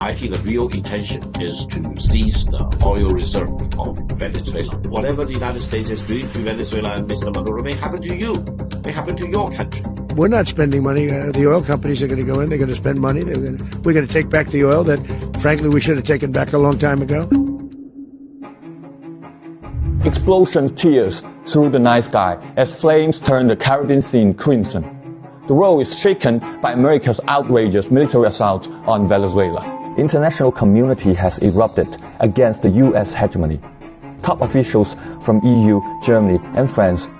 I think the real intention is to seize the oil reserve of Venezuela. Whatever the United States is doing to Venezuela and Mr. Maduro may happen to you, may happen to your country. We're not spending money. The oil companies are going to go in. They're going to spend money. We're going to take back the oil that, frankly, we should have taken back a long time ago. Explosions tears through the night sky as flames turn the Caribbean scene crimson. The world is shaken by America's outrageous military assault on Venezuela. The international community has erupted against the U.S. hegemony. Top officials from EU, Germany, and France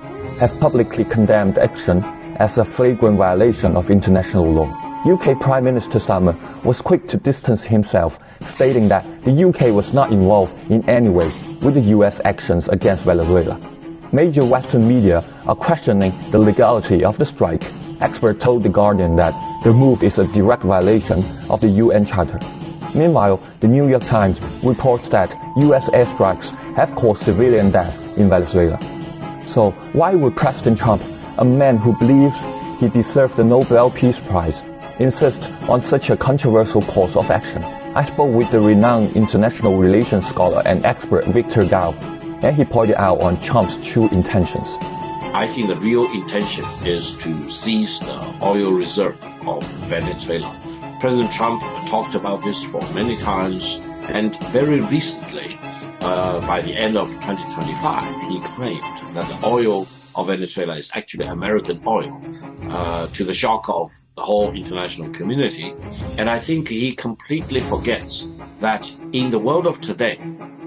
have publicly condemned action as a flagrant violation of international law. UK Prime Minister Starmer was quick to distance himself, stating that the UK was not involved in any way with the US actions against Venezuela. Major Western media are questioning the legality of the strike. Experts told The Guardian that the move is a direct violation of the UN Charter. Meanwhile, the New York Times reports that US airstrikes have caused civilian death in Venezuela. So why would President Trump, a man who believes he deserves the Nobel Peace Prize, insist on such a controversial course of action? I spoke with the renowned international relations scholar and expert Victor Gao, and he pointed out on Trump's true intentions. I think the real intention is to seize the oil reserve of Venezuela. President Trump talked about this for many times, and very recently, by the end of 2025, he claimed that the oil of Venezuela is actually American oil, to the shock of the whole international community. And I think he completely forgets that in the world of today,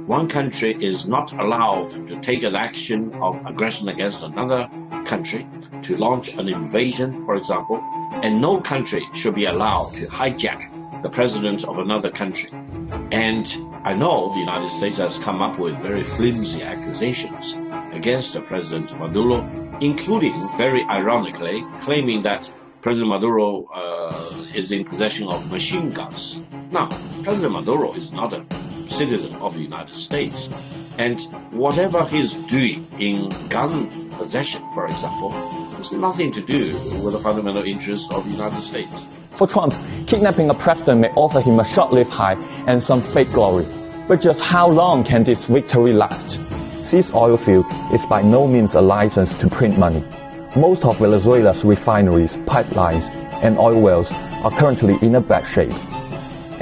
one country is not allowed to take an action of aggression against another country, to launch an invasion, for example, and no country should be allowed to hijack the president of another country. And I know the United States has come up with very flimsy accusations against President Maduro, including, very ironically, claiming that President Maduro is in possession of machine guns. Now, President Maduro is not a citizen of the United States, and whatever he's doing in gun possession, for example, has nothing to do with the fundamental interests of the United States. For Trump, kidnapping a president may offer him a short-lived high and some fake glory. But just how long can this victory last? Seized oil field is by no means a license to print money. Most of Venezuela's refineries, pipelines, and oil wells are currently in a bad shape.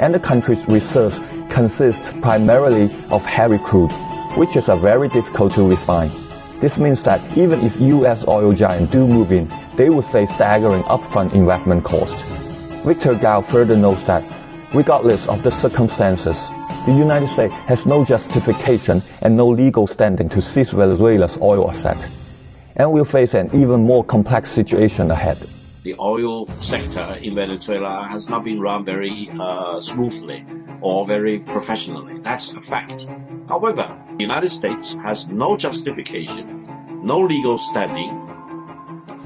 And the country's reserves consist primarily of heavy crude, which is very difficult to refine. This means that even if U.S. oil giants do move in, they will face staggering upfront investment costs. Victor Gao further notes that, regardless of the circumstances, the United States has no justification and no legal standing to seize Venezuela's oil assets, and will face an even more complex situation ahead. The oil sector in Venezuela has not been run very smoothly or very professionally. That's a fact. However, the United States has no justification, no legal standing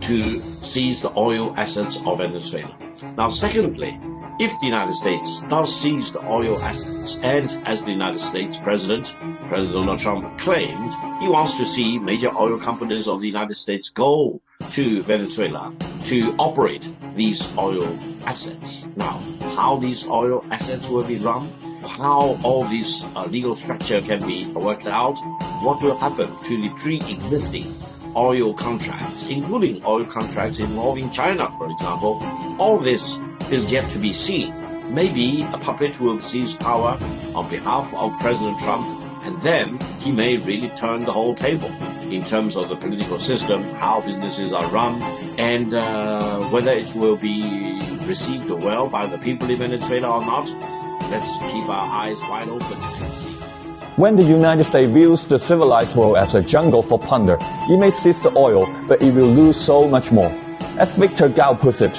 to seize the oil assets of Venezuela. Now, secondly, if the United States does seize the oil assets, and as the United States President Donald Trump claimed, he wants to see major oil companies of the United States go to Venezuela to operate these oil assets. Now, how these oil assets will be run, how all this legal structure can be worked out, what will happen to the pre-existing oil contracts, including oil contracts involving China, for example, all this is yet to be seen. Maybe a puppet will seize power on behalf of President Trump, and then he may really turn the whole table in terms of the political system, how businesses are run, and whether it will be received well by the people in Venezuela or not. Let's keep our eyes wide open and see. When the United States views the civilized world as a jungle for plunder, it may seize the oil, but it will lose so much more. As Victor Gao puts it,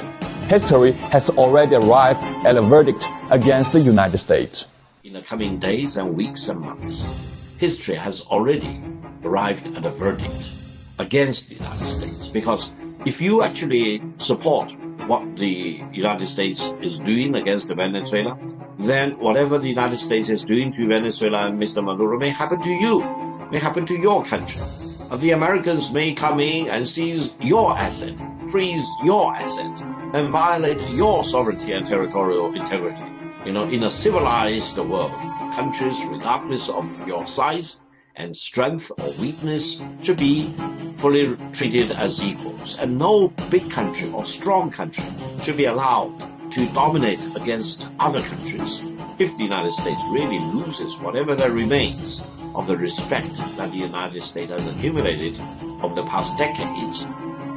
history has already arrived at a verdict against the United States. In the coming days and weeks and months, history has already arrived at a verdict against the United States. Because if you actually support what the United States is doing against Venezuela, then whatever the United States is doing to Venezuela and Mr. Maduro may happen to you, may happen to your country. The Americans may come in and seize your asset, freeze your asset, and violate your sovereignty and territorial integrity. In a civilized world, countries, regardless of your size and strength or weakness, should be fully treated as equals. And no big country or strong country should be allowed to dominate against other countries. If the United States really loses whatever there remains of the respect that the United States has accumulated over the past decades,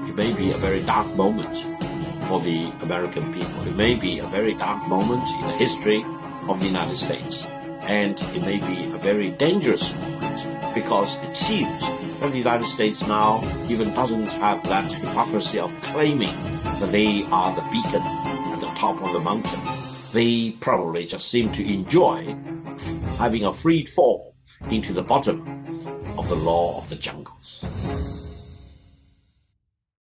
it may be a very dark moment for the American people. It may be a very dark moment in the history of the United States. And it may be a very dangerous moment because it seems that the United States now even doesn't have that hypocrisy of claiming that they are the beacon at the top of the mountain. They probably just seem to enjoy having a free fall into the bottom of the law of the jungle.